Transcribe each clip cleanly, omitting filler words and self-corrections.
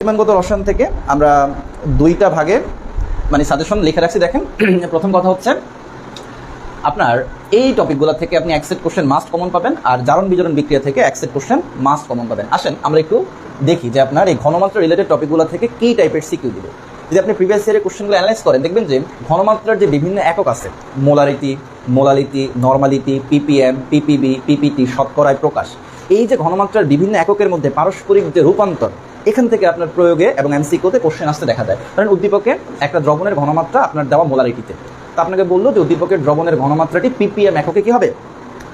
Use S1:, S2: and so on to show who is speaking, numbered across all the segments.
S1: পরিমাণগত রসায়ন থেকে আমরা দুইটা ভাগে মানে সাজেশন লিখে রাখছি। দেখেন, প্রথম কথা হচ্ছে আপনার এই টপিকগুলো থেকে আপনি এক সেট কোশ্চেন মাস্ট কমন পাবেন, আর জারণ বিজারণ বিক্রিয়া থেকে এক সেট কোশ্চেন মাস্ট কমন পাবেন। আসেন আমরা একটু দেখি যে আপনার এই ঘনমাত্রা রিলেটেড টপিকগুলো থেকে কী টাইপের সিকিউ দিবে। যদি আপনি প্রিভিয়াস ইয়ারের কোশ্চেনগুলো অ্যানালাইজ করেন, দেখবেন যে ঘনমাত্রার যে বিভিন্ন একক আছে, molarity, molality, normality, ppm, ppb, ppt, শতকরায় প্রকাশ, এই যে ঘনমাত্রার বিভিন্ন এককের মধ্যে পারস্পরিক যে রূপান্তর, এখান থেকে আপনার প্রয়োগে এবং এমসিকিউতে কোশ্চেন আসতে দেখা যায়। কারণ উদ্দীপকে একটা দ্রবণের ঘনমাত্রা আপনার দেওয়া মোলারিটিতে, তো আপনাকে বললো যে উদ্দীপকের দ্রবণের ঘনমাত্রাটি পিপিএম এককে কী হবে,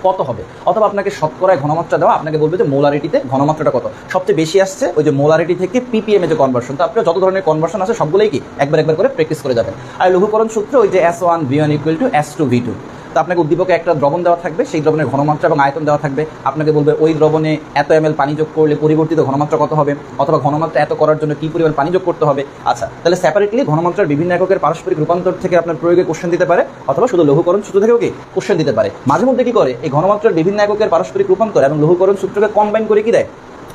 S1: কত হবে, অথবা আপনাকে শতকরায় ঘনমাত্রা দেওয়া, আপনাকে বলবে যে মোলারিটিতে ঘনমাত্রাটা কত। সবচেয়ে বেশি আসছে ওই যে মোলারিটি থেকে পিপিএম এ যে কনভার্সন, তো আপনার যত ধরনের কনভার্সন আছে সবগুলোই কি একবার করে প্র্যাকটিস করে যাবেন। আর লঘুকরণ সূত্র ওই যে S1 V1 = S2 V2, তো আপনাকে উদ্দীপকে একটা দ্রবণ দেওয়া থাকবে, সেই দ্রবণের ঘনমাত্রা এবং আয়তন দেওয়া থাকবে। আপনাকে বলবে ওই দ্রবণে এত ml পানি যোগ করলে পরিবর্তিত ঘনমাত্রা কত হবে, অথবা ঘনমাত্রা এত করার জন্য কী পরিমাণ পানি যোগ করতে হবে। আচ্ছা, তাহলে সেপারেটলি ঘনমাত্রার বিভিন্ন এককের পারস্পরিক রূপান্তর থেকে আপনার প্রয়োগে কোশ্চেন দিতে পারে, অথবা শুধু লঘুকরণ সূত্র থেকেও কি কোশ্চেন দিতে পারে। মাঝে মধ্যে কী করে, এই ঘনমাত্রার বিভিন্ন এককের পারস্পরিক রূপান্তর এবং লঘুকরণ সূত্রকে কম্বাইন করে কি দেয়,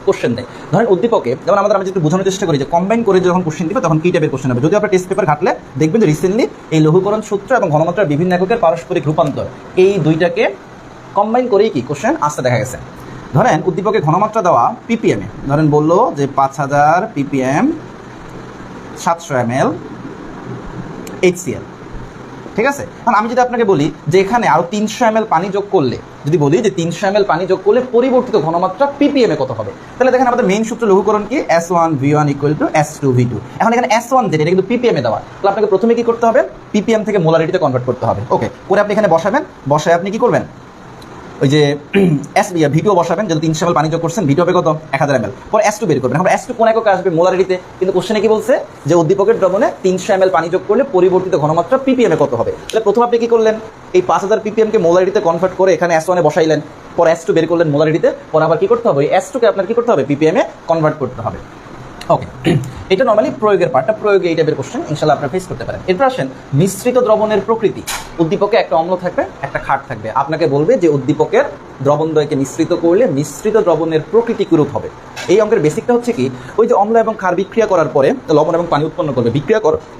S1: কোশ্চেন দেয়। ধরেন উদ্দীপকে যেমন আমরা যদি বোঝানোর চেষ্টা করি যে কম্বাইন করে যখন কোশ্চেন দিবে তখন কী টাইপের কোশ্চেন হবে। যদি আপনার টেস্ট পেপার ঘাটলে দেখবেন যে রিসেন্টলি এই লঘুকরণ সূত্র এবং ঘনমাত্রার বিভিন্ন এককের পারস্পরিক রূপান্তর, এই দুইটাকে কম্বাইন করেই কি কোশ্চেন আসতে দেখা গেছে। ধরেন উদ্দীপকে ঘনমাত্রা দেওয়া পিপিএমে, ধরেন বললো যে 5000 ppm 700 ml HCl, ঠিক আছে। কারণ আমি যদি আপনাকে বলি যে এখানে আরও 300 ml পানি যোগ করলে, যদি বলি যে 300 ml পানি যোগ করলে পরিবর্তিত ঘনমাত্রা পিপিএম এ কত হবে, তাহলে দেখেন আমাদের মেইন সূত্র লঘুকরণ কি, S1 V1 = S2 V2। এখন এখানে S1 যেটা, এটা কিন্তু পিপিএম এ দেওয়া, তাহলে আপনাকে প্রথমে কি করতে হবে, পিপিএম থেকে মোলারিটিতে কনভার্ট করতে হবে। ওকে, করে আপনি এখানে বসাবেন, বসায় আপনি কি করবেন, ওই যে ভিডিও বসাবেন, যদি 300 ml পানি যোগ করছেন, ভিডিও হবে কত 1000 ml, পরে S2 বের করবেন। আমরা S2 কোন এককে আসবে, মোলারিটিতে, কিন্তু কোশ্চেনে কি বলছে যে উদ্দীপকের দ্রবণে 300 ml পানি যোগ করলে পরিবর্তিত ঘনমাত্রা পিপিএম এ কত হবে। তাহলে প্রথম আপনি কি করলেন, এই 5000 ppm কে মোলারিটিতে কনভার্ট করে এখানে S1 এ বসাইলেন, পরে S2 বের করলেন মোলারিটিতে, পরে আবার কি করতে হবে, S2 কে আপনার কি করতে হবে, পিপিএম এ কনভার্ট করতে হবে। ওকে, এটা নর্মালি প্রয়োগের পার্টটা, প্রয়োগে এই টাইপের কোশ্চেন ইনশাল্লাহ আপনারা ফেস করতে পারেন। এরপর আসেন মিশ্রিত দ্রবণের প্রকৃতি। উদ্দীপকে একটা অম্ল থাকবে, একটা ক্ষার থাকবে, আপনাকে বলবে যে উদ্দীপকের দ্রবণদ্বয়কে মিশ্রিত করলে মিশ্রিত দ্রবণের প্রকৃতি কিরূপ হবে। এই অঙ্কের বেসিকটা হচ্ছে কি, ওই যে অম্ল এবং ক্ষার বিক্রিয়া করার পরে লবণ এবং পানি উৎপন্ন করবে, বিক্রিয়া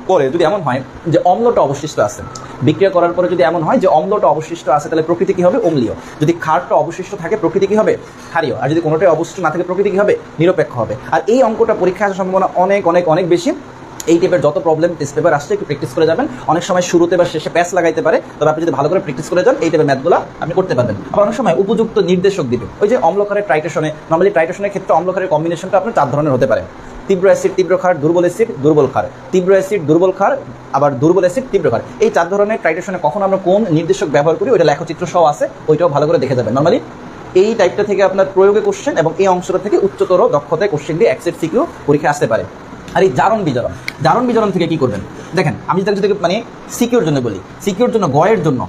S1: করে যদি এমন হয় যে অম্লটা অবশিষ্ট আছে, বিক্রিয়া করার পরে যদি এমন হয় যে অম্লটা অবশিষ্ট আছে, তাহলে প্রকৃতি কি হবে, অম্লীয়। যদি ক্ষারটা অবশিষ্ট থাকে প্রকৃতি কি হবে, ক্ষারীয়। আর যদি কোনোটাই অবশিষ্ট না থাকে প্রকৃতি কি হবে, নিরপেক্ষ হবে। আর এই অঙ্কটা পরীক্ষা আসার সম্ভাবনা অনেক অনেক অনেক বেশি। এই টাইপের যত প্রবলেম টেস্ট পেপার আসছে একটু প্র্যাকটিস করে যাবেন। অনেক সময় শুরুতে বা শেষে প্যাচ লাগাইতে পারে, তবে আপনি যদি ভালো করে প্র্যাকটিস করে যান এই টাইপের ম্যাথগুলো আপনি করতে পারবেন। আবার অনেক সময় উপযুক্ত নির্দেশক দিবে, ওই যে অম্লক্ষারের ট্রাইটেশনে, নর্মালি ট্রাইটেশনের ক্ষেত্রে অম্লক্ষারের কম্বিনেশনটা আপনার 4 ধরনের হতে পারে। তীব্র অ্যাসিড তীব্র ক্ষার, দুর্বল অ্যাসিড দুর্বল ক্ষার, তীব্র অ্যাসিড দুর্বল ক্ষার, আবার দুর্বল অ্যাসিড তীব্র ক্ষার। এই 4 ধরনের ট্রাইটেশনে কখন আমরা কোন নির্দেশক ব্যবহার করি ওইটা লেখচিত্র সহ আছে, ওইটাও ভালো করে দেখে যাবেন। নর্মালি এই টাইপটা থেকে আপনার প্রয়োগে কোশ্চেন এবং এই অংশটা থেকে উচ্চতর দক্ষতায় কোশ্চেন দিয়ে একসেট সিকিউ পরীক্ষা আসতে পারে। আর এই জারণ বিজারণ থেকে কি করবেন, দেখেন আমি যদি মানে সিকিউর জন্য বলি, সিকিউর জন্য গয়ের জন্য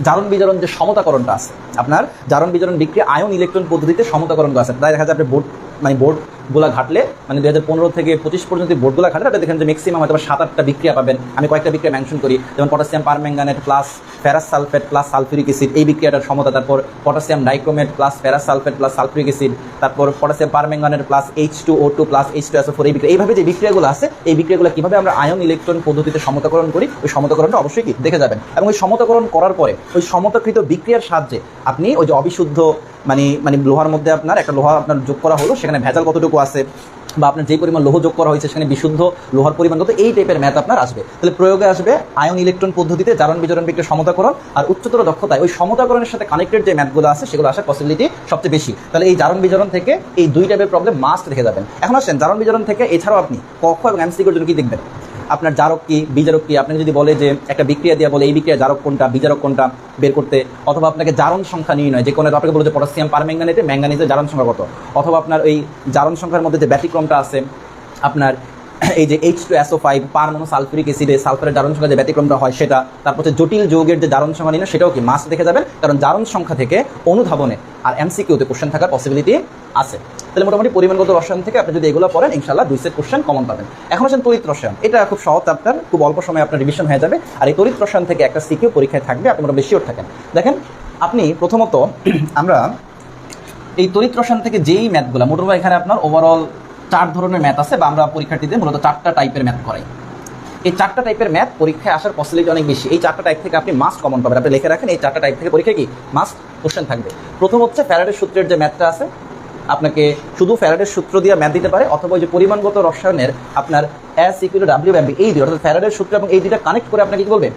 S1: জারণ বিজারণ যে সমতাকরণটা আছে, আপনার জারণ বিজারণ বিক্রিয়া আয়ন ইলেকট্রন পদ্ধতিতে সমতাকরণ আছে। তাই দেখা যায় আপনি বোর্ডগুলো ঘাটলে, মানে 2015 থেকে 25 পর্যন্ত বোর্ডগুলো ঘাটলে আপনি দেখেন যে ম্যাক্সিমাম হয়তো 7-8টা বিক্রিয়া পাবেন। আমি কয়েকটা বিক্রিয়া মেনশন করি, যেমন potassium permanganate plus ferrous sulphate plus sulphuric acid, এই বিক্রিয়াটার সমতা। তারপর potassium dichromate plus ferrous sulphate plus sulphuric acid, তারপর potassium permanganate plus H2O2 plus H2SO4, এই বিক্রিয়া। এইভাবে যে বিক্রিয়াগুলো আছে, এই বিক্রিয়াগুলো কীভাবে আমরা আয়ন ইলেকট্রন পদ্ধতিতে সমতাকরণ করি, ওই সমতাকরণটা অবশ্যই কি দেখে যাবেন। এবং ওই সমতাকরণ করার পরে ওই সমতাকৃত বিক্রিয়ার সাহায্যে আপনি ওই যে অবিশুদ্ধ মানে লোহার মধ্যে আপনার একটা লোহা আপনার যোগ করা হলো, সেখানে ভেজাল কতটুকু আছে, বা আপনার যে পরিমাণ লোহ যোগ করা হয়েছে সেখানে বিশুদ্ধ লোহার পরিমাণ কত, এই টাইপের ম্যাথ আপনার আসবে। তাহলে প্রয়োগে আসবে আয়ন ইলেকট্রন পদ্ধতিতে জারণ বিজারণ বিক্রিয়া সমতাকরণ, আর উচ্চতর দক্ষতায় ওই সমতাকরণের সাথে কানেক্টেড যে ম্যাথগুলো আছে সেগুলো আসার পসিবিলিটি সবচেয়ে বেশি। তাহলে এই জারণ বিজারণ থেকে এই 2 টাইপের প্রবলেম মাস্ট দেখে যাবেন। এখন আসেন জারণ বিজারণ থেকে এছাড়াও আপনি ক, খ এবং এমসিকিউর জন্য কি দেখবেন, আপনার জারক কি বিজারক কি। আপনি যদি বলে যে একটা বিক্রিয়া দিয়ে বলে এই বিক্রিয়া জারক কোনটা বিজারক কোনটা বের করতে, অথবা আপনাকে জারণ সংখ্যা নির্ণয়, যে কোনো আপনাকে বলে যে পটাশিয়াম পারম্যাঙ্গানেটে ম্যাঙ্গানিজের জারণ সংখ্যা কত, অথবা আপনার এই জারণ সংখ্যার মধ্যে যে ব্যতিক্রমটা আছে, আপনার এই যে H2SO5 পারমাণু সালফিউরিক অ্যাসিডে সালফারের জারণ সংখ্যা যে ব্যতিক্রমটা হয় সেটা, তারপর হচ্ছে জটিল যৌগের যে জারণ সংখ্যা নির্ণয় সেটাও কি মাস্ট দেখে যাবেন, কারণ জারণ সংখ্যা থেকে অনুধাবনে আর এমসিকিউতে কোশ্চেন থাকার পসিবিলিটি আছে। তাহলে মোটামুটি পরিমাণগত রসায়ন থেকে আপনি যদি এগুলো পড়েন ইনশাল্লাহ 2 সেট কোশ্চেন কমন পাবেন। এখন আসেন তড়িৎ রসায়ন, এটা খুব সহজ, আপনার খুব অল্প সময়ে আপনার রিভিশন হয়ে যাবে। আর এই তড়িৎ রসায়ন থেকে একটা সিকিউ পরীক্ষায় থাকবে, আপনি মোটামুটি শিওর থাকেন। দেখেন আপনি প্রথমত আমরা এই তড়িৎ রসায়ন থেকে যেই ম্যাথগুলো মোটামুটি এখানে আপনার ওভারঅল 4 ধরনের ম্যাথ আছে, বা আমরা পরীক্ষার্থীদের মূলত 4টা টাইপের ম্যাথ করাই। এই 4টা টাইপের ম্যাথ পরীক্ষায় আসার পসিবিলিটি অনেক বেশি। এই 4টা টাইপ থেকে আপনি মাস্ট কমন পাবেন। আপনি লিখে রাখেন, এই 4টা টাইপ থেকে পরীক্ষায় কি মাস্ট কোশ্চেন থাকবে। প্রথম হচ্ছে ফ্যারাডের সূত্রের যে ম্যাথটা আছে, আপনাকে শুধু ফ্যারাডের সূত্র দিয়ে ম্যাথ দিতে পারে, অথবা ওই যে পরিমাণগত রসায়নের আপনার S = W / এই দুটো, অর্থাৎ ফ্যারাডের সূত্র এবং এই দুটা কানেক্ট করে আপনাকে কি বলবে,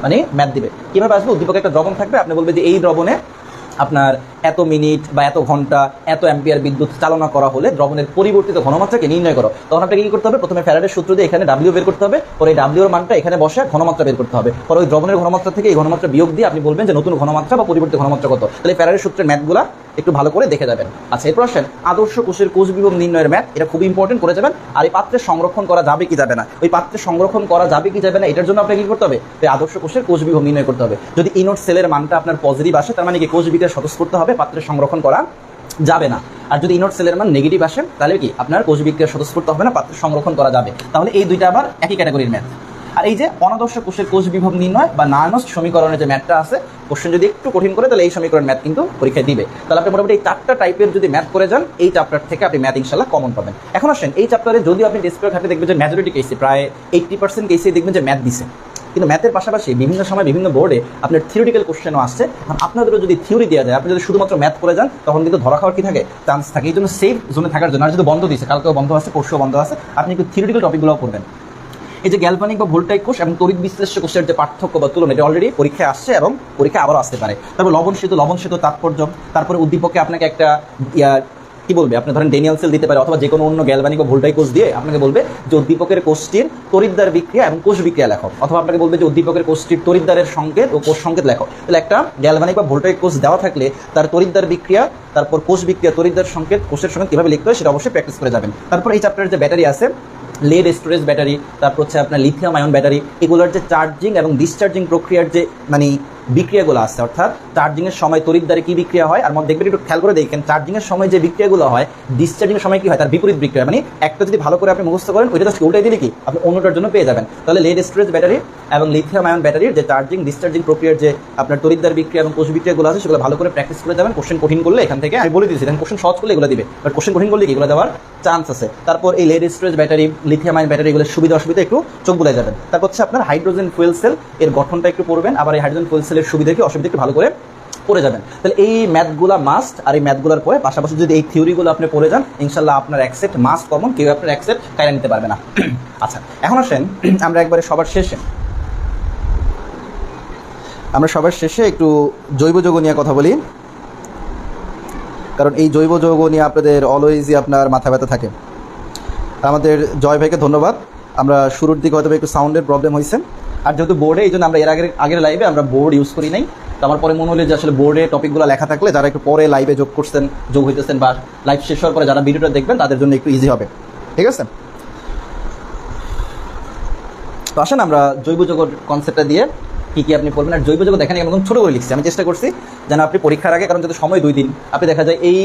S1: মানে ম্যাথ দিবে। কীভাবে আসবে? উদ্দীপকে একটা দ্রবণ থাকবে, আপনি বলবে যে এই দ্রবণে আপনার এত মিনিট বা এত ঘন্টা এত অ্যাম্পিয়ার বিদ্যুৎ চালনা করা হলে দ্রবণের পরিবর্তিত ঘনমাত্রাকে নির্ণয় করো। তখন আপনাকে কি করতে হবে? প্রথমে ফ্যারাডের সূত্র দিয়ে এখানে W বের করতে হবে, পরে এই W এর মানটা এখানে বসে ঘনমাত্রা বের করতে হবে, পরে ওই দ্রবণের ঘনমাত্রা থেকে এই ঘনমাত্রা বিয়োগ দিয়ে আপনি বলবেন যে নতুন ঘনমাত্রা বা পরিবর্তিত ঘনমাত্রা কত। তাহলে ফ্যারাডের সূত্রের ম্যাথগুলো একটু ভালো করে দেখে যাবেন। আচ্ছা, এরপর আসেন আদর্শ কোষের কোষ বিভব নির্ণয়ের ম্যাথ। এটা খুব ইম্পর্টেন্ট, করে যাবেন। আর এই পাত্রে সংরক্ষণ করা যাবে কি যাবে না, ওই পাত্রে সংরক্ষণ করা যাবে কি যাবে না, এটার জন্য আপনাকে কি করতে হবে? এই আদর্শ কোষের কোষ বিভব নির্ণয় করতে হবে। যদি ইনোট সেলের মানটা আপনার পজিটিভ আসে, তার মানে কি কোষ বিক্রিয়া স্বতঃস্ফূর্ত হবে, পাত্রে সংরক্ষণ করা যাবে না। আর যদি ইনোট সেলের মান নেগেটিভ আসে, তাহলে কি আপনার কোষ বিক্রিয়া স্বতঃস্ফূর্ত হবে না, পাত্রে সংরক্ষণ করা যাবে। তাহলে এই দুইটা আবার একই ক্যাটাগরির ম্যাথ। আর এই যে অনাদর্শ কোষের কোষ বিভব নির্ণয় বা নার্নস্ট সমীকরণের যে ম্যাথটা আছে, কোশ্চেন যদি একটু কঠিন করে তাহলে এই সমীকরণ ম্যাথ কিন্তু পরীক্ষায় দিবে। তাহলে আপনি মোটামুটি এই 4টা টাইপের যদি ম্যাথ করে যান, এই চ্যাপ্টার থেকে আপনি ম্যাথ ইনশাল্লাহ কমন পাবেন। এখন আসেন, এই চ্যাপ্টারে যদি আপনি টেস্ট করে থাকতে দেখবেন যে মেজরিটি কেসে প্রায় 80% কেসে দেখবেন যে ম্যাথ দিছে। কিন্তু ম্যাথের পাশাপাশি বিভিন্ন সময় বিভিন্ন বোর্ডে আপনার থিওরিটিক্যাল কোশ্চেনও আসছে। এখন আপনাদেরও যদি থিওরি দেওয়া যায়, আপনি যদি শুধুমাত্র ম্যাথ করে যান, তখন কিন্তু ধরা খাওয়ার কি থাকে, চান্স থাকে। এই জন্য সেফ জোনে থাকার জন্য, আর যদি বন্ধ দিচ্ছে, কালকেও বন্ধ আছে, পরশুও বন্ধ আছে, আপনি একটু থিওরিটিক্যাল টপিকগুলোও পড়বেন। এই যে গ্যালভানিক বা ভোল্টাইক কোষ এবং তড়িৎ বিশ্লেষ্য কোষের যে পার্থক্য বা তুলনা, এটা অলরেডি পরীক্ষায় আসছে এবং পরীক্ষা আবারও আসতে পারে। তারপর লবণ সেতু তাৎপর্য, তারপরে উদ্দীপকে আপনাকে একটা কি বলবে, আপনি ধরেন ডেনিয়াল সেল দিতে পারে, অথবা যে কোনো অন্য গ্যালভানিক বা ভোল্টাইক কোষ দিয়ে আপনাকে বলবে যে উদ্দীপকের কোষটির তড়িৎদ্বার বিক্রিয়া এবং কোষ বিক্রিয়া লেখো, অথবা আপনাকে বলবে যে উদ্দীপকের কোষটির তড়িৎদ্বারের সংকেত ও কোষ সংকেত লেখো। তাহলে একটা গ্যালভানিক বা ভোল্টাইক কোষ দেওয়া থাকলে তার তড়িৎদ্বার বিক্রিয়া, তারপর কোষ বিক্রিয়া, তড়িৎদ্বার সংকেত, কোষের সংকেত কীভাবে লিখতে হয় সেটা অবশ্যই প্র্যাকটিস করে যাবেন। তারপর এই চ্যাপ্টারের যে ব্যাটারি আছে, লেড স্টোরেজ ব্যাটারি, তারপর হচ্ছে আপনার লিথিয়াম আয়ন ব্যাটারি, এগুলোর যে চার্জিং এবং ডিসচার্জিং প্রক্রিয়ার যে মানে বিক্রিয়াগুলো আছে, অর্থাৎ চার্জিংয়ের সময় তড়িৎদ্বারে কী বিক্রিয়া হয়, আর দেখবেন একটু খেয়াল করে দেখেন চার্জিংয়ের সময় যে বিক্রিয়াগুলো হয়, ডিসচার্জিংয়ের সময় কী হয়, তার বিপরীত বিক্রিয়া। মানে একটা যদি ভালো করে আপনি মুখস্থ করেন, ওইটা জাস্ট উল্টাই দিলে কি আপনি অন্যটার জন্য পেয়ে যাবেন। তাহলে লেড স্টোরেজ ব্যাটারি এবং লিথিয়াম আয়ন ব্যাটারির যে চার্জিং ডিসচার্জিং প্রক্রিয়ার যে আপনার তড়িৎদ্বার বিক্রিয়া এবং কোষ বিক্রিয়াগুলো আছে, সেগুলো ভালো করে প্র্যাকটিস করে যাবেন। কোশ্চেন কঠিন করলে এখান থেকে আমি বলে দিয়েছি, কোশ্চেন সহজ করলে এগুলো দিবে, বাট কোশ্চেন কঠিন করলে এগুলো দেওয়ার চান্স আছে। তারপর এই lead storage battery, lithium ion battery, এগুলোর সুবিধা অসুবিধা একটু চোখ বুলাই যাবেন। তারপর হচ্ছে আপনার হাইড্রোজেন ফুয়েল সেল, এর গঠনটা একটু পড়বেন, আবার এই হাইড্রোজেন ফুয়েল সেলের সুবিধা কি অসুবিধা একটু ভালো করে পড়ে যাবেন। তাহলে এই ম্যাথগুলা মাস্ট, আর এই ম্যাথগুলোর পরে পাশাপাশি যদি এই থিওরিগুলো আপনি পড়ে যান, ইনশাল্লাহ আপনার অ্যাকসেপ্ট মাস্ট কমন, কেউ আপনার অ্যাকসেপ্ট কাইরা নিতে পারবে না। আচ্ছা, এখন আসেন আমরা একবারে সবার শেষে একটু জৈব যৌগ নিয়ে কথা বলি, কারণ এই জৈব যৌগ নিয়ে আপনাদের অলওয়েজই আপনার মাথা ব্যথা থাকে। আমাদের জয় ভাইকে ধন্যবাদ। আমরা শুরুর দিকে হয়তো একটু সাউন্ডের প্রবলেম হয়েছে, আর যেহেতু বোর্ডে, এই জন্য আমরা আগের লাইভে আমরা বোর্ড ইউজ করি নাই। তো আমার পরে মনে হলো যে আসলে বোর্ডে টপিকগুলো লেখা থাকলে যারা একটু পরে লাইভে যোগ হইতেছেন বা লাইভ শেষ হওয়ার পরে যারা ভিডিওটা দেখবেন, তাদের জন্য একটু ইজি হবে। ঠিক আছে, তো আসেন আমরা জৈব যৌগের কনসেপ্টটা দিয়ে কী আপনি পড়বেন। আর জৈব যৌগ দেখেন এমন ছোটো করে লিখছি, আমি চেষ্টা করছি যেন আপনি পরীক্ষার আগে, কারণ যেহেতু সময় 2 দিন, আপনি দেখা যায় এই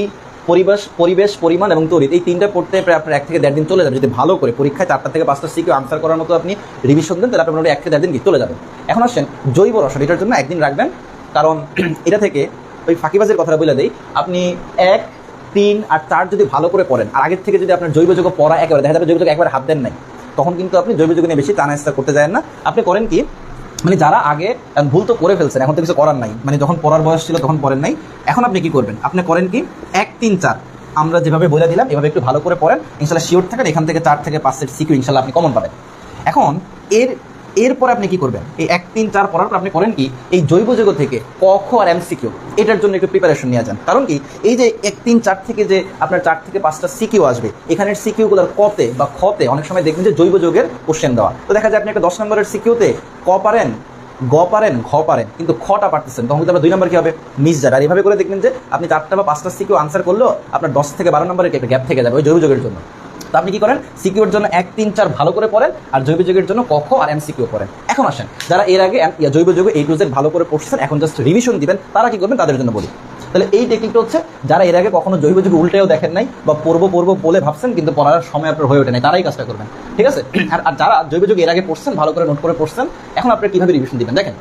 S1: পরিবেশ, পরিমাণ এবং তড়িৎ, এই 3টা পড়তে প্রায় আপনার 1 থেকে 1.5 দিন চলে যাবে। যদি ভালো করে পরীক্ষায় 4টা থেকে 5টা সিকিউ আনসার করার মতো আপনি রিভিশন দেন, তাহলে আপনার মোটামুটি 1 থেকে 1.5 দিন চলে যাবে। এখন আসেন জৈব রসায়ন, এটার জন্য 1 দিন রাখবেন, কারণ এটা থেকে ওই ফাঁকিবাজের কথাটা বলে দিই, আপনি 1, 3 আর 4 যদি ভালো করে পড়েন, আর আগের থেকে যদি আপনার জৈব যৌগ পড়া একেবারে দেখা যাবে জৈব যৌগ একবারে হাত দেন নাই, তখন কিন্তু আপনি জৈব যৌগ নিয়ে বেশি টানা স্টার করতে যায় না। আপনি করেন কি, মানে যারা আগে ভুল তো করে ফেলছেন, এখন তো কিছু করার নাই, মানে যখন পড়ার বয়স ছিল তখন পড়েন নাই, এখন আপনি কি করবেন, আপনি করেন কি 1, 3, 4 আমরা যেভাবে বলে দিলাম এভাবে একটু ভালো করে পড়েন, ইনশাল্লাহ শিওর থাকেন এখান থেকে 4 থেকে 5 সেট সিকিউ ইনশাল্লাহ আপনি কমন পাবেন। এখন এরপরে আপনি কি করবেন, এই 1, 3, 4 পড়ার পর আপনি করেন কি, এই জৈব যৌগ থেকে ক, খ আর এমসিকিউ এটার জন্য একটু প্রিপারেশন নিয়ে যান। কারণ কি, এই যে 1, 3, 4 থেকে যে আপনার 4 থেকে 5টা সিকিউ আসবে, এখানের সিকিউগুলোর কতে বা খতে অনেক সময় দেখবেন যে জৈব যৌগের কোশ্চেন দেওয়া। তো দেখা যায় আপনি একটা 10 নম্বরের সিকিউতে ক পারেন, গ পারেন, ঘ পারেন, কিন্তু খটা পারতেছেন, তখন কিন্তু আপনার 2 নম্বর কি হবে, মিস যাবে। আর এইভাবে করে দেখবেন যে আপনি 4টা বা 5টা সিকিউ আনসার করলেও আপনার 10 থেকে 12 নম্বরের একটা গ্যাপ থেকে যাবে ওই জৈব যৌগের জন্য। তো আপনি কি করেন, সিকিউর জন্য 1, 3, 4 ভালো করে পড়েন, আর জৈব যৌগের জন্য ক, খ আর এমসিকিউ পড়েন। এখন আসেন যারা এর আগে জৈব যৌগ A to Z ভালো করে পড়ছেন, এখন জাস্ট রিভিশন দিবেন, তারা কি করবেন তাদের জন্য বলি। তাহলে এই টেকনিকটা হচ্ছে যারা এর আগে কখনো জৈব যৌগ উল্টেও দেখেন নাই বা পড়বো বলে ভাবছেন, কিন্তু পড়ার সময় আপনার হয়ে ওঠে নাই, তারাই কাজটা করবেন। ঠিক আছে, আর যারা জৈব যৌগ এর আগে পড়ছেন, ভালো করে নোট করে পড়ছেন, এখন আপনারা কীভাবে রিভিশন দিবেন দেখেন।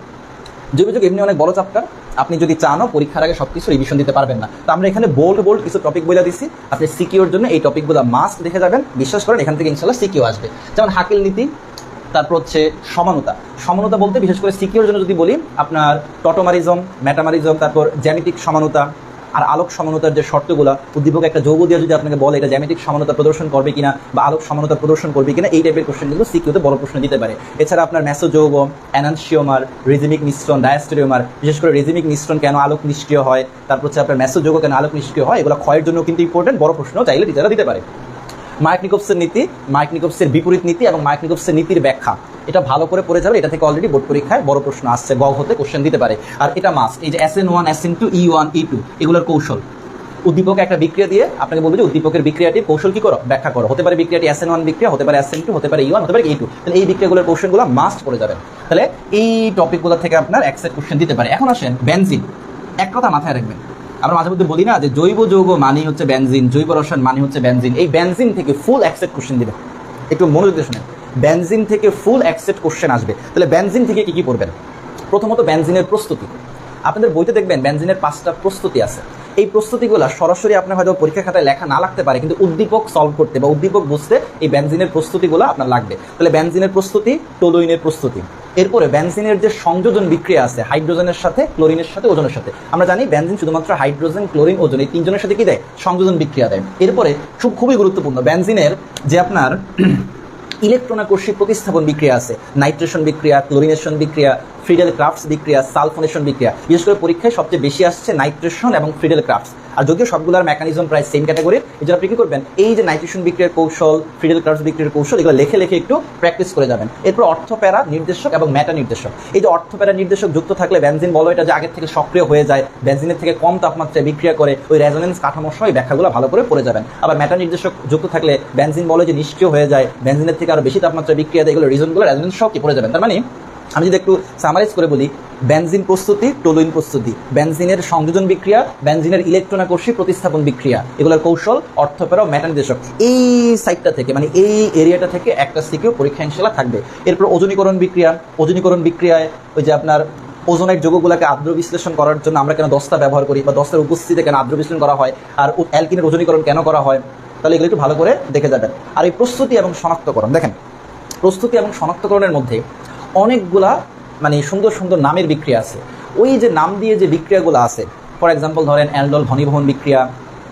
S1: জৈব যৌগ এমনি অনেক বড় চ্যাপ্টার, আপনি যদি চানও পরীক্ষার আগে সবকিছু রিভিশন দিতে পারবেন না। তো আমরা এখানে বোল্ড কিছু টপিক বলে দিচ্ছি, আপনি সিকিউর জন্য এই টপিকগুলো মাস্ট দেখে যাবেন। বিশ্বাস করেন এখান থেকে ইনশাল্লাহ সিকিউ আসবে। যেমন হাকিল নীতি, তারপর হচ্ছে সমানতা। সমানতা বলতে বিশেষ করে সিকিউর জন্য যদি বলি, আপনার টটোমারিজম, মেটামারিজম, তারপর জ্যামিতিক সমানতা আর আলোক সমানতার যে শর্তগুলো, উদ্দীপক একটা যৌগ দিয়ে যদি আপনাকে বলে এটা জ্যামিতিক সমানতা প্রদর্শন করবে কিনা বা আলোক সমানতা প্রদর্শন করবে কিনা, এই টাইপের কোশ্চেন কিন্তু সিকিউতে বড় প্রশ্ন দিতে পারে। এছাড়া আপনার মেসোযৌগ, এনানসিওমার, রিজিমিক মিশ্রণ, ডায়াস্টেরিওমার, বিশেষ করে রিজিমিক মিশ্রণ কেন আলোক নিষ্ক্রিয় হয়, তারপর হচ্ছে আপনার মেসোযৌগ কেন আলোক নিষ্ক্রিয় হয়, এগুলো ক্ষয়ের জন্য কিন্তু ইম্পর্টেন্ট, বড় প্রশ্ন চাইলে টিচাররা দিতে পারে। মার্কনিকোভসের নীতি, মার্কনিকোভসের বিপরীত নীতি এবং মার্কনিকোভসের নীতির ব্যাখ্যা, এটা ভালো করে পড়ে যাবে। এটা থেকে অলরেডি বোর্ড পরীক্ষায় বড় প্রশ্ন আসছে, গ হতে কোশ্চেন দিতে পারে। আর এটা মাস্ট, এই যে SN1, SN2, E1, E2 এগুলোর কৌশল। উদ্দীপক একটা বিক্রিয়া দিয়ে আপনাকে বলবে যে উদ্দীপকের বিক্রিয়াটির কৌশল কি করো, ব্যাখ্যা করো। হতে পারে বিক্রিয়াটি SN1 বিক্রিয়া, হতে পারে SN2, হতে পারে E1, হতে পারে E2। তাহলে এই বিক্রিয়াগুলোর কৌশলগুলো মাস্ট পড়ে যাবেন। তাহলে এই টপিকগুলো থেকে আপনার এক্সেট কোশ্চেন দিতে পারে। এখন আসেন বেনজিন। এক কথা মাথায় রাখবেন, আমরা মাঝে মধ্যে বলি না যে জৈব যৌগ মানেই হচ্ছে বেনজিন, জৈব রসায়ন মানে হচ্ছে বেনজিন। এই বেনজিন থেকে ফুল এক্সেট কোশ্চেন দিবে, একটু মনোযোগ দিয়ে শুনেন। বেনজিন থেকে ফুল এক্সেট কোশ্চেন আসবে। তাহলে বেনজিন থেকে কি কি পড়বেন? প্রথমত বেনজিনের প্রস্তুতি। আপনাদের বইতে দেখবেন বেনজিনের 5টা প্রস্তুতি আছে। এই প্রস্তুতিগুলো সরাসরি আপনার হয়তো পরীক্ষা খাতায় লেখা না লাগতে পারে, কিন্তু উদ্দীপক সলভ করতে বা উদ্দীপক বুঝতে এই বেনজিনের প্রস্তুতিগুলো আপনার লাগবে। তাহলে বেনজিনের প্রস্তুতি, টোলুইনের প্রস্তুতি। এরপরে বেনজিনের যে সংযোজন বিক্রিয়া আছে হাইড্রোজেনের সাথে, ক্লোরিনের সাথে, ওজনের সাথে। আমরা জানি বেনজিন শুধুমাত্র হাইড্রোজেন, ক্লোরিন, ওজন এই তিনজনের সাথে কি দেয়? সংযোজন বিক্রিয়া দেয়। এরপরে খুবই গুরুত্বপূর্ণ বেনজিনের যে আপনার ইলেকট্রনাকর্ষী প্রতিস্থাপন বিক্রিয়া আছে, নাইট্রেশন বিক্রিয়া, ক্লোরিনেশন বিক্রিয়া, ফ্রিডেল ক্রাফটস বিক্রিয়া, সালফোনেশন বিক্রিয়া। বিশেষ করে পরীক্ষায় সবচেয়ে বেশি আসছে নাইট্রেশন এবং ফ্রিডেল ক্রাফটস। আর যদিও সবগুলোর মেকানিজম প্রায় সেম ক্যাটাগরির, এই জন্য আপনি কি করবেন, এই যে নাইট্রেশন বিক্রিয়ার কৌশল, ফ্রিডেল ক্রাফটস বিক্রিয়ার কৌশল, এগুলো লিখে একটু প্র্যাকটিস করে যাবেন। এরপর অর্থপ্যারা নির্দেশক এবং মেটা নির্দেশক। এই যে অর্থপ্যারা নির্দেশক যুক্ত থাকলে বেনজিন বলো এটা যে আগের থেকে সক্রিয় হয়ে যায়, বেনজিনের থেকে কম তাপমাত্রায় বিক্রিয়া করে, ওই রেজোনেন্স কাঠামো সহ এই ব্যাখ্যাগুলো ভালো করে পড়ে যাবেন। আবার মেটা নির্দেশক যুক্ত থাকলে বেনজিন বলো যে নিষ্ক্রিয় হয়ে যায়, বেনজিনের থেকে আরো বেশি তাপমাত্রায় বিক্রিয়া দেয়, এগুলো রিজনগুলো রেজোনেন্স সহ কি পড়ে যাবেন। তার মানে আমি যদি একটু সামারাইজ করে বলি, বেনজিন প্রস্তুতি, টোলুইন প্রস্তুতি, বেনজিনের সংযোজন বিক্রিয়া, বেনজিনের ইলেকট্রনাকর্ষী প্রতিস্থাপন বিক্রিয়া, এগুলোর কৌশল, অর্থপ্যারা, মেটা নির্দেশক, এই সাইডটা থেকে মানে এই এরিয়াটা থেকে একটা সিকিউ পরীক্ষা ইনশাল্লাহ থাকবে। এরপর ওজনীকরণ বিক্রিয়া, ওজনীকরণ বিক্রিয়ায় ওই যে আপনার ওজনের যৌগগুলোকে আদ্র বিশ্লেষণ করার জন্য আমরা কেন দস্তা ব্যবহার করি বা দস্তার উপস্থিতিতে কেন আদ্র বিশ্লেষণ করা হয়, আর অ্যালকিনের ওজনীকরণ কেন করা হয়, তাহলে এগুলো একটু ভালো করে দেখে যাবেন। আর এই প্রস্তুতি এবং শনাক্তকরণ, দেখেন প্রস্তুতি এবং শনাক্তকরণের মধ্যে অনেকগুলা মানে সুন্দর সুন্দর নামের বিক্রিয়া আছে। ওই যে নাম দিয়ে যে বিক্রিয়াগুলো আছে, ফর এক্সাম্পল ধরেন অ্যালডল ঘনীভবন বিক্রিয়া,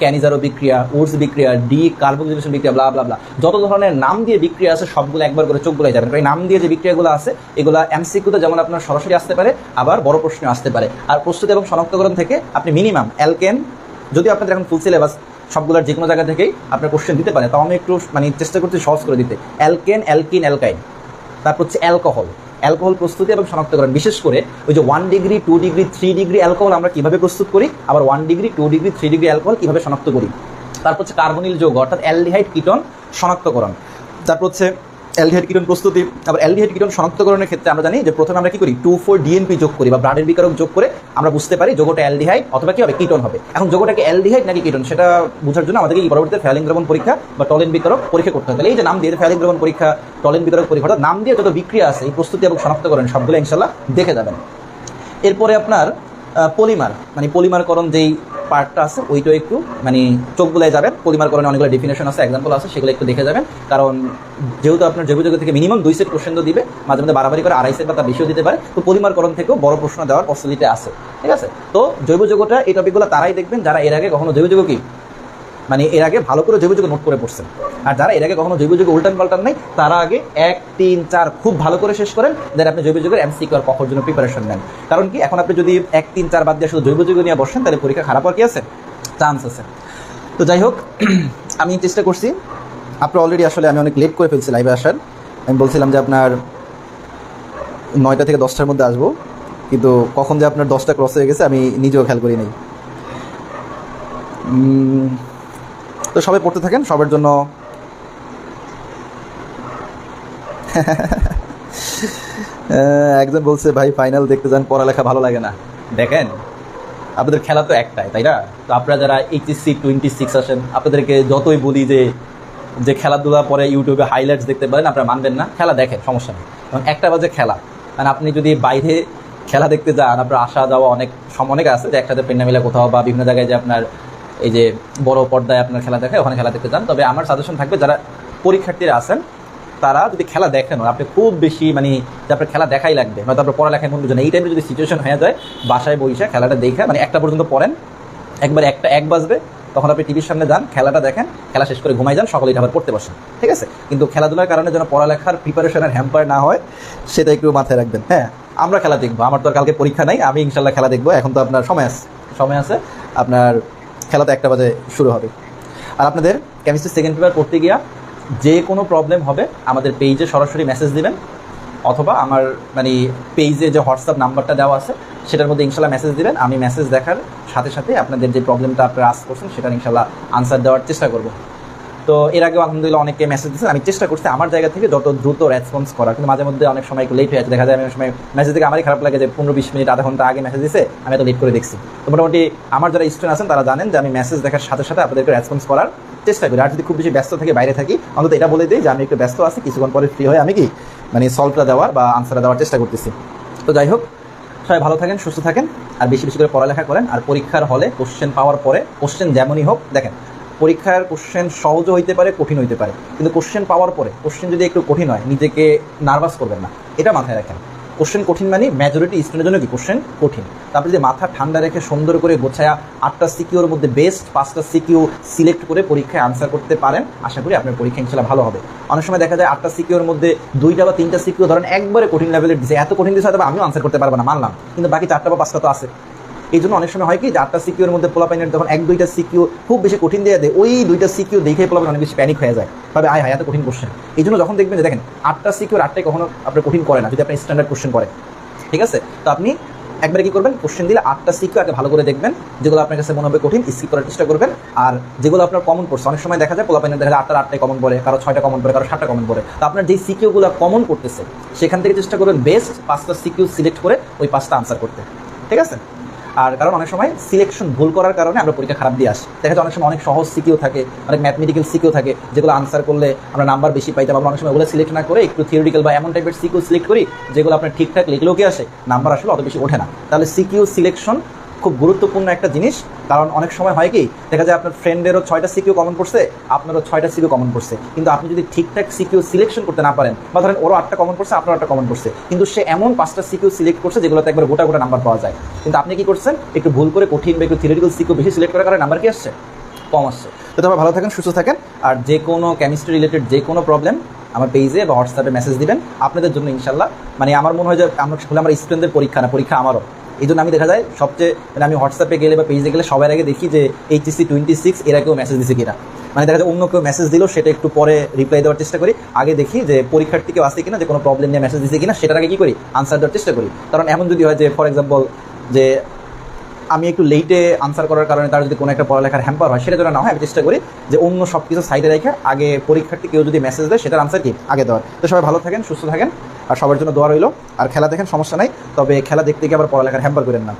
S1: ক্যানিজারো বিক্রিয়া, উডস বিক্রিয়া, ডি কার্বক্সিলেশন বিক্রিয়া, ব্লা ব্লা ব্লা, যত ধরনের নাম দিয়ে বিক্রিয়া আছে সবগুলো একবার করে চোখ বুলাই যাবেন। এই নাম দিয়ে যে বিক্রিয়াগুলো আছে এগুলো এমসিকিউতে যেমন আপনার সরাসরি আসতে পারে, আবার বড় প্রশ্ন আসতে পারে। আর প্রস্তুতি এবং শনাক্তকরণ থেকে আপনি মিনিমাম অ্যালকেন, যদি আপনাদের এখন ফুল সিলেবাস সবগুলোর যে কোনো জায়গা থেকেই আপনার কোশ্চেন দিতে পারে, তাও আমি একটু মানে চেষ্টা করছি সহজ করে দিতে। অ্যালকেন, অ্যালকিন, অ্যালকাইন, তারপর হচ্ছে অ্যালকোহল, অ্যালকোহল প্রস্তুতি এবং শনাক্তকরণ। বিশেষ করে ওই যে 1 ডিগ্রি, 2 ডিগ্রি, 3 ডিগ্রি অ্যালকোহল আমরা কীভাবে প্রস্তুত করি, আবার 1 ডিগ্রি, 2 ডিগ্রি, 3 ডিগ্রি অ্যালকোহল কীভাবে শনাক্ত করি। তারপর হচ্ছে কার্বনিল যৌগ অর্থাৎ অ্যালডিহাইড কিটোন শনাক্তকরণ। তারপর হচ্ছে অ্যালডিহাইড কিটোন প্রস্তুতি। আবার অ্যালডিহাইড কিটোন শনাক্তকরণের ক্ষেত্রে আমরা জানি যে প্রথমে আমরা কি করি, 2,4-DNP যোগ করি বা ব্রাডের বিকারক যোগ করে আমরা বুঝতে পারি যোগটা অ্যালডিহাইড অথবা কি হবে, কিটোন হবে। এখন যোগটাকে অ্যালডিহাইড নাকি কিটোন সেটা বোঝার জন্য আমাদেরকে এই পরবর্তীতে ফ্যালিং দ্রবণ পরীক্ষা বা টলেন বিকারক পরীক্ষা করতে হবে। এই যে নাম দিয়ে ফ্যালিং দ্রবণ পরীক্ষা, টলেন বিকারক পরীক্ষা, অর্থাৎ নাম দিয়ে যত বিক্রিয়া আছে এই প্রস্তুতি এবং শনাক্তকরণ সবগুলো ইনশাল্লাহ দেখে যাবেন। এরপরে আপনার পলিমার মানে পলিমারকরণ যেই পার্টটা আছে ওইটাও একটু মানে চোখ বুলাই যাবেন। পলিমারকরণে অনেকগুলো ডেফিনেশন আছে, এক্সাম্পল আছে, সেগুলো একটু দেখে যাবেন। কারণ যেহেতু আপনার জৈব যৌগ থেকে মিনিমাম 2 সেট কোশ্চেন তো দিবে, মাঝে মধ্যে বাড়াবাড়ি করে 2.5 সেট বা তার বেশিও দিতে পারে। তো পলিমারকরণ থেকেও বড় প্রশ্ন দেওয়ার পসিবিলিটি আছে, ঠিক আছে। তো জৈব যৌগটা এই টপিকগুলো তারাই দেখবেন যারা এর আগে কখনো জৈব যৌগ কি মানে এর আগে ভালো করে জৈব যৌগ নোট করে পড়ছেন। আর যারা এর আগে কখনো জৈব যৌগ উল্টান পাল্টান নেই তারা আগে 1, 3, 4 খুব ভালো করে শেষ করেন, দেন আপনি জৈব যৌগের এমসিকিউ আর কখর জন্য প্রিপারেশন নেন। কারণ কি এখন আপনি যদি 1, 3, 4 বাদ দিয়ে শুধু জৈব যৌগ নিয়ে বসেন তাহলে পরীক্ষা খারাপ হওয়ার কি আছে, চান্স আছে। তো যাই হোক, আমি চেষ্টা করছি। আপনার অলরেডি আসলে আমি অনেক লেট করে ফেলছি লাইভে আসার। আমি বলছিলাম যে আপনার 9টা থেকে 10টার মধ্যে আসবো, কিন্তু কখন যে আপনার 10টা ক্রস হয়ে গেছে আমি নিজেও খেয়াল করি নাই। তো সবাই পড়তে থাকেন, সবার জন্য একজন বলছে ভাই ফাইনাল দেখতে যান, পড়ালেখা ভালো লাগে না। দেখেন আপনাদের খেলা তো একটাই, তাই না? তো আপনারা যারা HSC 26 আসেন আপনাদেরকে যতই বলি যে খেলাধুলা পরে ইউটিউবে হাইলাইটস দেখতে পারেন, আপনারা মানবেন না। খেলা দেখেন, সমস্যা নেই। এবং 1টা বাজে খেলা, মানে আপনি যদি বাইরে খেলা দেখতে যান, আপনার আসা যাওয়া অনেক আছে যে একসাথে পেন্না মিলে কোথাও বা বিভিন্ন জায়গায় যে আপনার এই যে বড় পর্দায় আপনার খেলা দেখে ওখানে খেলা দেখতে যান। তবে আমার সাজেশন থাকবে যারা পরীক্ষার্থীরা আছেন তারা যদি খেলা দেখেন, আপনি খুব বেশি মানে যে আপনার খেলা দেখাই লাগবে, নয়তো আপনার পড়ালেখায় মন বুঝে না, এই টাইপের যদি সিচুয়েশন হয়ে যায়, বাসায় বসে খেলাটা দেখে মানে 1টা পর্যন্ত পড়েন, একবার 1 বাজবে তখন আপনি টিভির সামনে যান, খেলাটা দেখেন, খেলা শেষ করে ঘুমাই যান, সকালে আবার পড়তে বসেন, ঠিক আছে? কিন্তু খেলাধুলার কারণে যেন পড়ালেখার প্রিপারেশনের হ্যাম্পার না হয় সেটা একটু মাথায় রাখবেন। হ্যাঁ, আমরা খেলা দেখবো, আমার তো আর কালকে পরীক্ষা নাই, আমি ইনশাল্লাহ খেলা দেখবো। এখন তো আপনার সময় আছে, আপনার খেলা তো 1টা বাজে শুরু হবে। আর আপনাদের কেমিস্ট্রি সেকেন্ড পেপার পড়তে গিয়া যে কোনো প্রবলেম হবে আমাদের পেজে সরাসরি মেসেজ দিবেন, অথবা আমার মানে পেজে যে হোয়াটসঅ্যাপ নাম্বারটা দেওয়া আছে সেটার মধ্যে ইনশাল্লাহ মেসেজ দিবেন। আমি মেসেজ দেখার সাথে সাথে আপনাদের যে প্রবলেমটা আপনারা আস্ক করছেন সেটার ইনশাল্লাহ আনসার দেওয়ার চেষ্টা করব। তো এর আগেও আলহামদুলিল্লাহ অনেকে মেসেজ দিচ্ছেন, আমি চেষ্টা করছি আমার জায়গা থেকে যত দ্রুত রেসপন্স করার, কিন্তু মাঝে মধ্যে অনেক সময় একটু লেট হয়ে আছে, দেখা যায় আমি অনেক সময় মেসেজ থেকে আমারই খারাপ লাগে যে 15-20 মিনিট আধা ঘন্টা আগে মেসেজ দিছে, আমি এত লেট করে দেখছি। তো মোটামুটি আমার যারা স্টুডেন্ট আছেন তারা জানেন যে আমি মেসেজ দেখার সাথে সাথে আপনাদেরকে রেসপন্স করার চেষ্টা করি। আর যদি খুব বেশি ব্যস্ত থেকে বাইরে থাকি অন্তত এটা বলে দিই যে আমি একটু ব্যস্ত আছি, কিছুক্ষণ পরে ফ্রি হয়ে আমি কি মানে সলভটা দেওয়ার বা আনসারটা দেওয়ার চেষ্টা করতেছি। তো যাই হোক, সবাই ভালো থাকেন, সুস্থ থাকেন, আর বেশি বেশি করে পড়ালেখা করেন। আর পরীক্ষার হলে কোশ্চেন পাওয়ার পরে, কোশ্চেন যেমনই হোক, দেখেন পরীক্ষার কোশ্চেন সহজও হইতে পারে, কঠিন হইতে পারে, কিন্তু কোশ্চেন পাওয়ার পরে কোশ্চেন যদি একটু কঠিন হয় নিজেকে নার্ভাস করবেন না, এটা মাথায় রাখেন। কোশ্চেন কঠিন মানে মেজরিটি স্টুডেন্টের জন্য কি কোশ্চেন কঠিন। তারপরে যদি মাথা ঠান্ডা রেখে সুন্দর করে গোছায়া 8টা সিকিউর মধ্যে বেস্ট 5টা সিকিউ সিলেক্ট করে পরীক্ষায় আনসার করতে পারেন, আশা করি আপনার পরীক্ষা ইনশাল্লাহ ভালো হবে। অনেক সময় দেখা যায় 8টা সিকিউর মধ্যে 2টা বা 3টা সিকিউ ধরেন একবারে কঠিন লেভেলের দিচ্ছে, এত কঠিন দিচ্ছে হয়তো আমিও আনসার করতে পারবো না, মানলাম, কিন্তু বাকি 4টা বা 5টা তো আছে। এই জন্য অনেক সময় হয় কি যে 8টা সিকিউর মধ্যে পোলাপাইনের যখন 1-2টা সিকিউ খুব বেশি কঠিন দিয়ে দেয়, ওই 2টা সিকিউ দেখে পোলাপাইন অনেক বেশি প্যানিক হয়ে যায়, তবে আয় এত কঠিন কোশ্চেন। এই জন্য যখন দেখবেন যে দেখেন 8টা সিকিউর 8টাই কখনো আপনার কঠিন করে না, যদি আপনি স্ট্যান্ডার্ড কোশ্চেন করে, ঠিক আছে? তো আপনি একবারে কি করবেন, কোশ্চেন দিলে 8টা সিকিউ আগে ভালো করে দেখবেন, যেগুলো আপনার কাছে মনে হবে কঠিন স্কিপ করার চেষ্টা করবেন। আর যেগুলো আপনার কমন পড়ছে, অনেক সময় দেখা যায় পোলাপাইনের দেখা যায় 8টাই কমন পড়ে, কারো 6টা কমন পড়ে, কারো 7টা কমন পড়ে। তো আপনার যেই সিকিউগুলো কমন পড়তেছে সেখান থেকে চেষ্টা করবেন বেস্ট 5টা সিকিউ সিলেক্ট করে ওই 5টা আনসার করতে, ঠিক আছে? আর কারণ অনেক সময় সিলেকশন ভুল করার কারণে আমরা পরীক্ষা খারাপ দিয়ে আসি। দেখা যায় অনেক সময় অনেক সহজ সিকিউ থাকে, অনেক ম্যাথমেটিক্যাল সিকিউ থাকে, যেগুলো আনসার করলে আমরা নাম্বার বেশি পাইতাম। আমরা অনেক সময় ওগুলো সিলেক্ট না করে একটু থিওরিটিক্যাল বা এমন টাইপের সিকিউ সিলেক্ট করি যেগুলো আপনার ঠিকঠাক লিখলেও কি আসে, নাম্বার আসলে অত বেশি ওঠে না। তাহলে সিকিউ সিলেকশন খুব গুরুত্বপূর্ণ একটা জিনিস। কারণ অনেক সময় হয় কি, দেখা যায় আপনার ফ্রেন্ডেরও 6টা সিকিউ কমন পড়ছে, আপনারও 6টা সিকিউ কমন পড়ছে, কিন্তু আপনি যদি ঠিকঠাক সিকিউ সিলেকশন করতে না পারেন, বা ধরেন ওরও 8টা কমন পড়ছে, আপনারও 8টা কমন পড়ছে, কিন্তু সে এমন 5টা সিকিউ সিলেক্ট করছে যেগুলোতে একবার গোটা গোটা নাম্বার পাওয়া যায়, কিন্তু আপনি কি করছেন, একটু ভুল করে কঠিন বা একটু থিওরিটিক্যাল সিকিউ বেশি সিলেক্ট করার কারণে নাম্বার কি আসছে, কম আসছে। তো তবে ভালো থাকেন, সুস্থ থাকেন। আর যে কোনো কেমিস্ট্রি রিলেটেড যে কোনো প্রবলেম আমার পেজে বা হোয়াটসঅ্যাপে মেসেজ দিবেন, আপনাদের জন্য ইনশাল্লাহ মানে আমার মনে হয় যে আমরা আমার স্টুডেন্টদের পরীক্ষা না, পরীক্ষা আমারও। এই জন্য আমি দেখা যায় সবচেয়ে মানে আমি হোয়াটসঅ্যাপে গেলে বা পেজে গেলে সবার আগে দেখি যে HSC 26 এরা কেউ মেসেজ দিচ্ছে কিনা। মানে দেখা যায় অন্য কেউ মেসেজ দিল সেটা একটু পরে রিপ্লাই দেওয়ার চেষ্টা করি, আগে দেখি যে পরীক্ষার্থী কেউ আসছে কিনা, যে কোনো প্রবলেম নিয়ে মেসেজ দিচ্ছে কিনা, সেটার আগে কী করি, আনসার দেওয়ার চেষ্টা করি। কারণ এমন যদি হয় যে ফর এক্সাম্পল যে আমি একটু লেটে আনসার করার কারণে তার যদি কোনো একটা পড়ালেখার হ্যাম্পার হয়, সেটা যেন না হয়, আমি চেষ্টা করি যে অন্য সব কিছু সাইডে রেখে আগে পরীক্ষার্থী কেউ যদি মেসেজ দেয় সেটার আনসার কি আগে দেওয়ার। তো সবাই ভালো থাকেন, সুস্থ থাকেন, আর সবার জন্য দোয়া রইল। আর খেলা দেখেন, সমস্যা নাই, তবে খেলা দেখতে গিয়ে আবার পড়ালেখার হ্যাম্পার করেন না।